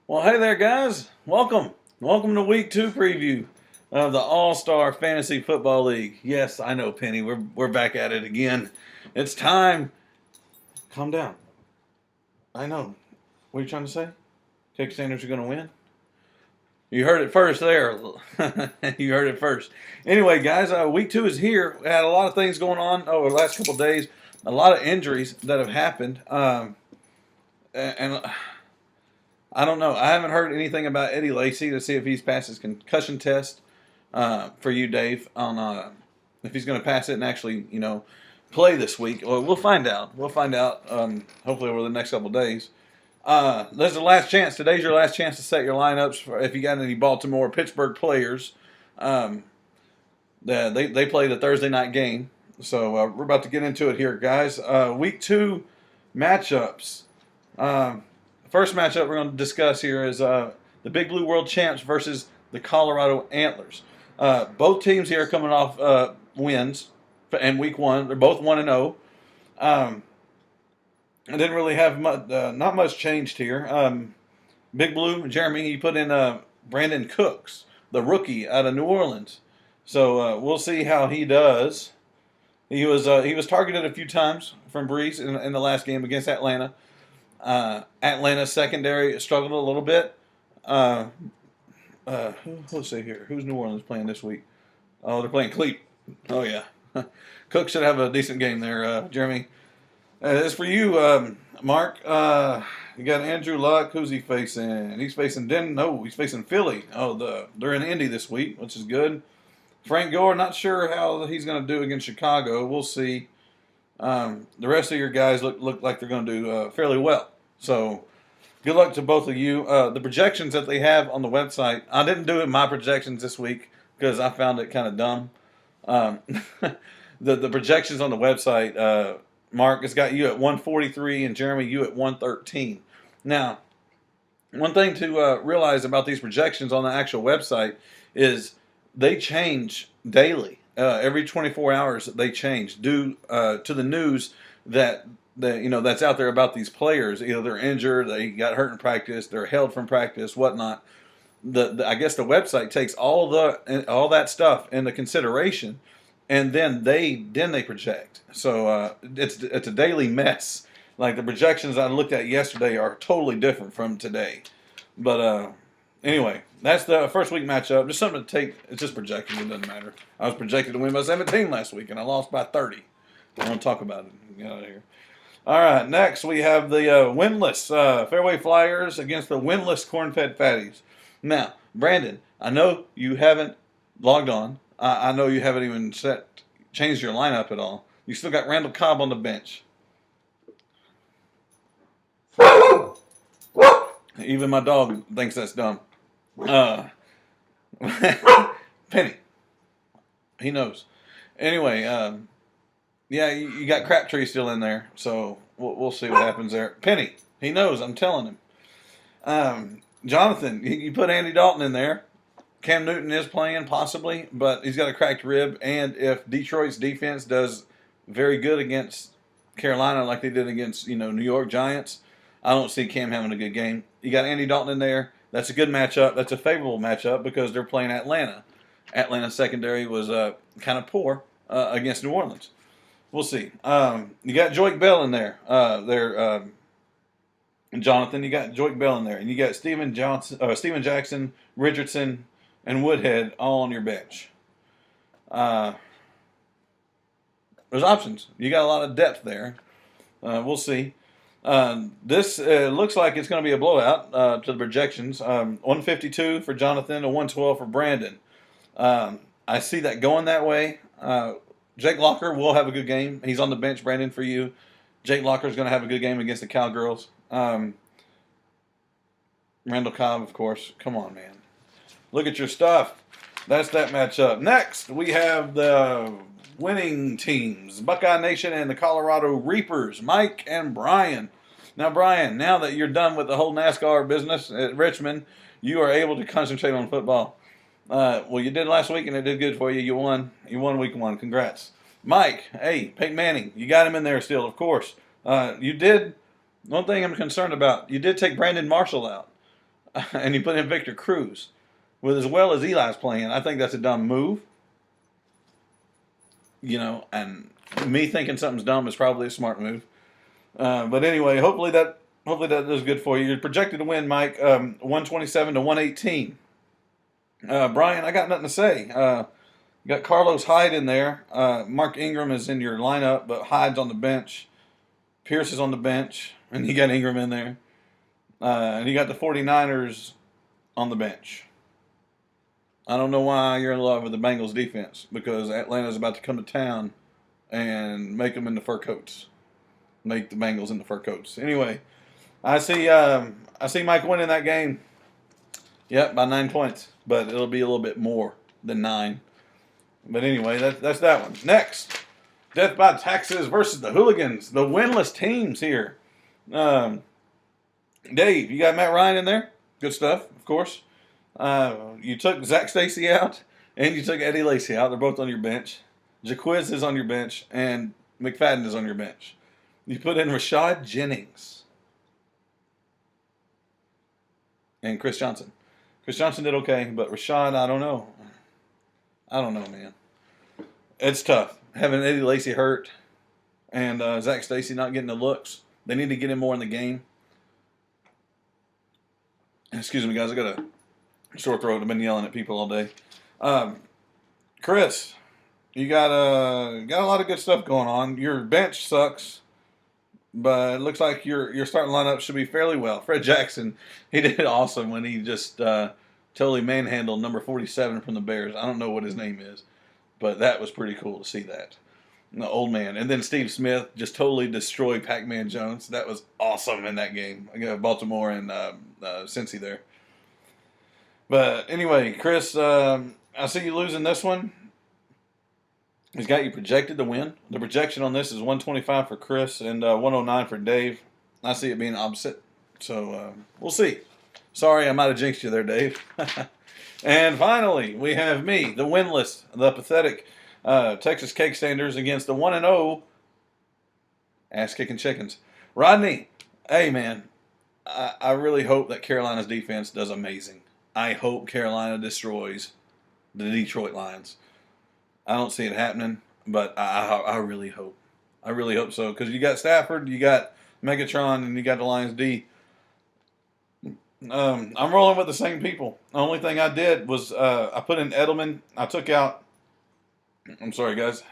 Well, hey there, guys. Welcome. Welcome to week 2 preview of the All-Star Fantasy Football League. Yes, I know, Penny. We're back at it again. It's time. Calm down. I know. What are you trying to say? Texas Sanders are going to win? You heard it first there. You heard it first. Anyway, guys, week 2 is here. We had a lot of things going on over the last couple of days. A lot of injuries that have happened. And I don't know. I haven't heard anything about Eddie Lacy to see if he's passed his concussion test for you, Dave, on if he's going to pass it and actually, play this week. Well, we'll find out. We'll find out hopefully over the next couple of days. There's the last chance. Today's your last chance to set your lineups for if you got any Baltimore, Pittsburgh players. They play the Thursday night game. So we're about to get into it here, guys. Week 2 matchups. First matchup we're going to discuss here is the Big Blue World Champs versus the Colorado Antlers. Both teams here are coming off wins in week 1. They're both 1-0. I didn't really have much, not much changed here. Big Blue, Jeremy, he put in Brandon Cooks, the rookie out of New Orleans. So we'll see how he does. He was targeted a few times from Breeze in the last game against Atlanta. Atlanta's secondary struggled a little bit. Let's see here. Who's New Orleans playing this week? Oh, they're playing Cleveland. Oh, yeah. Cook should have a decent game there, Jeremy. As for you, Mark, you got Andrew Luck. Who's he facing? He's facing he's facing Philly. Oh, they're in Indy this week, which is good. Frank Gore, not sure how he's going to do against Chicago. We'll see. The rest of your guys look like they're going to do fairly well. So, good luck to both of you. The projections that they have on the website, I didn't do my projections this week because I found it kind of dumb. The projections on the website, Mark, has got you at 143 and Jeremy, you at 113. Now, one thing to realize about these projections on the actual website is they change daily. Every 24 hours they change due to the news that's out there about these players. Either they're injured, they got hurt in practice, they're held from practice, whatnot. I guess the website takes all that stuff into consideration, and then they project. So it's a daily mess. Like the projections I looked at yesterday are totally different from today. But anyway, that's the first week matchup. Just something to take. It's just projections. It doesn't matter. I was projected to win by 17 last week, and I lost by 30. I want to talk about it. Get out of here. All right, next we have the winless Fairway Flyers against the winless Corn-Fed Fatties. Now, Brandon, I know you haven't logged on. I know you haven't even changed your lineup at all. You still got Randall Cobb on the bench. Even my dog thinks that's dumb. Penny. He knows. Anyway, yeah, you got Crabtree still in there, so we'll see what happens there. Penny, he knows. I'm telling him. Jonathan, you put Andy Dalton in there. Cam Newton is playing, possibly, but he's got a cracked rib. And if Detroit's defense does very good against Carolina like they did against New York Giants, I don't see Cam having a good game. You got Andy Dalton in there. That's a good matchup. That's a favorable matchup because they're playing Atlanta. Atlanta's secondary was kind of poor against New Orleans. We'll see. You got Joique Bell in there. Jonathan, you got Joique Bell in there. And you got Steven Jackson, Richardson, and Woodhead all on your bench. There's options. You got a lot of depth there. We'll see. This looks like it's going to be a blowout to the projections. 152 for Jonathan to 112 for Brandon. I see that going that way. Jake Locker will have a good game. He's on the bench, Brandon, for you. Jake Locker is going to have a good game against the Cowgirls. Randall Cobb, of course. Come on, man. Look at your stuff. That's that matchup. Next, we have the winning teams, Buckeye Nation and the Colorado Reapers, Mike and Brian. Now, Brian, now that you're done with the whole NASCAR business at Richmond, you are able to concentrate on football. Well, you did last week, and it did good for you. You won. You won week 1. Congrats. Mike, hey, Peyton Manning, you got him in there still, of course. You did. One thing I'm concerned about, you did take Brandon Marshall out. and you put in Victor Cruz, with as well as Eli's playing, I think that's a dumb move. And me thinking something's dumb is probably a smart move. But anyway, hopefully that does good for you. You're projected to win, Mike, 127 to 118. Brian, I got nothing to say. You got Carlos Hyde in there. Mark Ingram is in your lineup, but Hyde's on the bench. Pierce is on the bench, and you got Ingram in there. And you got the 49ers on the bench. I don't know why you're in love with the Bengals defense, because Atlanta's about to come to town and make them into fur coats. Make the Bengals into fur coats. Anyway, I see Mike winning that game. Yep, by 9 points, but it'll be a little bit more than 9. But anyway, that's that one. Next, Death by Taxes versus the Hooligans, the winless teams here. Dave, you got Matt Ryan in there? Good stuff, of course. You took Zach Stacy out, and you took Eddie Lacy out. They're both on your bench. Jaquiz is on your bench, and McFadden is on your bench. You put in Rashad Jennings and Chris Johnson. Chris Johnson did okay, but Rashad, I don't know. I don't know, man. It's tough. Having Eddie Lacy hurt and Zach Stacy not getting the looks. They need to get him more in the game. Excuse me, guys. I got a sore throat. I've been yelling at people all day. Chris, you got a lot of good stuff going on. Your bench sucks, but it looks like your starting lineup should be fairly well. Fred Jackson, he did awesome when he just totally manhandled number 47 from the Bears. I don't know what his name is, but that was pretty cool to see that. The old man. And then Steve Smith just totally destroyed Pac-Man Jones. That was awesome in that game. I got Baltimore and Cincy there. But anyway, Chris, I see you losing this one. He's got you projected to win. The projection on this is 125 for Chris and 109 for Dave. I see it being opposite. So we'll see. Sorry, I might have jinxed you there, Dave. And finally, we have me, the winless, the pathetic Texas Cake Standers against the 1-0 ass-kicking chickens. Rodney, hey, man, I really hope that Carolina's defense does amazing. I hope Carolina destroys the Detroit Lions. I don't see it happening, but I really hope. I really hope so, because you got Stafford, you got Megatron, and you got the Lions D. I'm rolling with the same people. The only thing I did was I put in Edelman. I took out. I'm sorry, guys.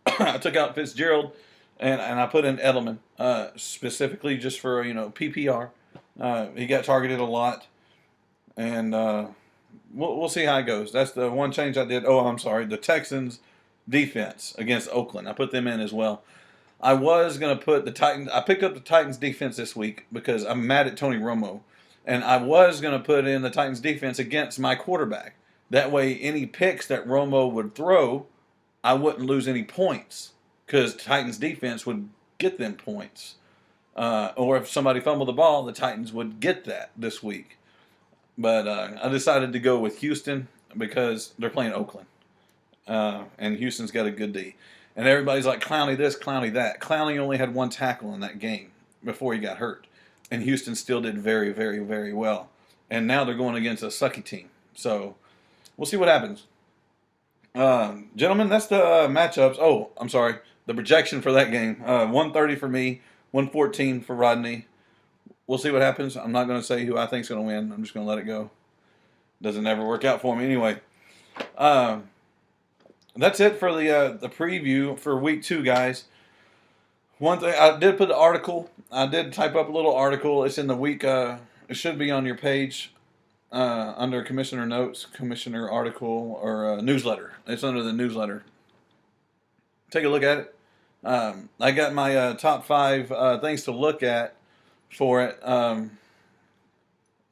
I took out Fitzgerald, and I put in Edelman specifically just for PPR. He got targeted a lot, and we'll see how it goes. That's the one change I did. Oh, I'm sorry. The Texans defense against Oakland. I put them in as well. I was going to put the Titans. I picked up the Titans defense this week because I'm mad at Tony Romo. And I was going to put in the Titans defense against my quarterback. That way, any picks that Romo would throw, I wouldn't lose any points. Because Titans defense would get them points. Or if somebody fumbled the ball, the Titans would get that this week. But I decided to go with Houston because they're playing Oakland. And Houston's got a good D. And everybody's like, Clowney this, Clowney that. Clowney only had one tackle in that game before he got hurt. And Houston still did very, very, very well. And now they're going against a sucky team. So we'll see what happens. Gentlemen, that's the matchups. Oh, I'm sorry. The projection for that game. 130 for me, 114 for Rodney. We'll see what happens. I'm not going to say who I think is going to win. I'm just going to let it go. Doesn't ever work out for me anyway. That's it for the preview for week 2, guys. One thing, I did put an article. I did type up a little article. It's in the week. It should be on your page under Commissioner Notes, Commissioner Article, or Newsletter. It's under the newsletter. Take a look at it. I got my top 5 things to look at for it.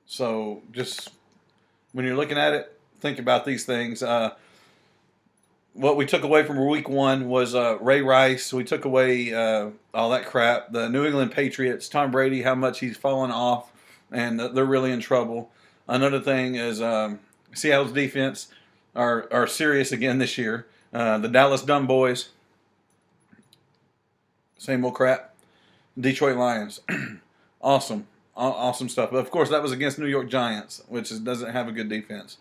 So just when you're looking at it, think about these things. What we took away from week 1 was Ray Rice. We took away all that crap. The New England Patriots, Tom Brady, how much he's fallen off, and they're really in trouble. Another thing is Seattle's defense are serious again this year. The Dallas Dumb Boys, same old crap. Detroit Lions, awesome. awesome stuff. But of course, that was against New York Giants, which doesn't have a good defense.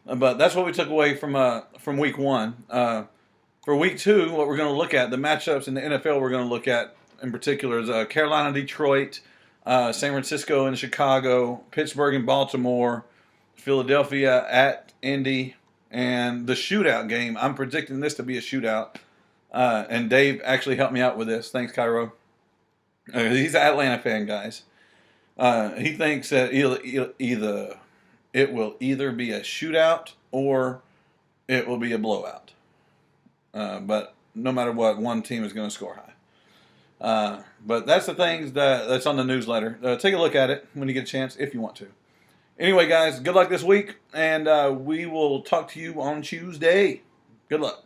But that's what we took away from week one. For week two, what we're going to look at, the matchups in the NFL we're going to look at in particular is Carolina, Detroit, San Francisco and Chicago, Pittsburgh and Baltimore, Philadelphia at Indy, and the shootout game. I'm predicting this to be a shootout. And Dave actually helped me out with this. Thanks, Cairo. He's an Atlanta fan, guys. He thinks that it will either be a shootout or it will be a blowout. But no matter what, one team is going to score high. But that's the things that's on the newsletter. Take a look at it when you get a chance, if you want to. Anyway, guys, good luck this week, and we will talk to you on Tuesday. Good luck.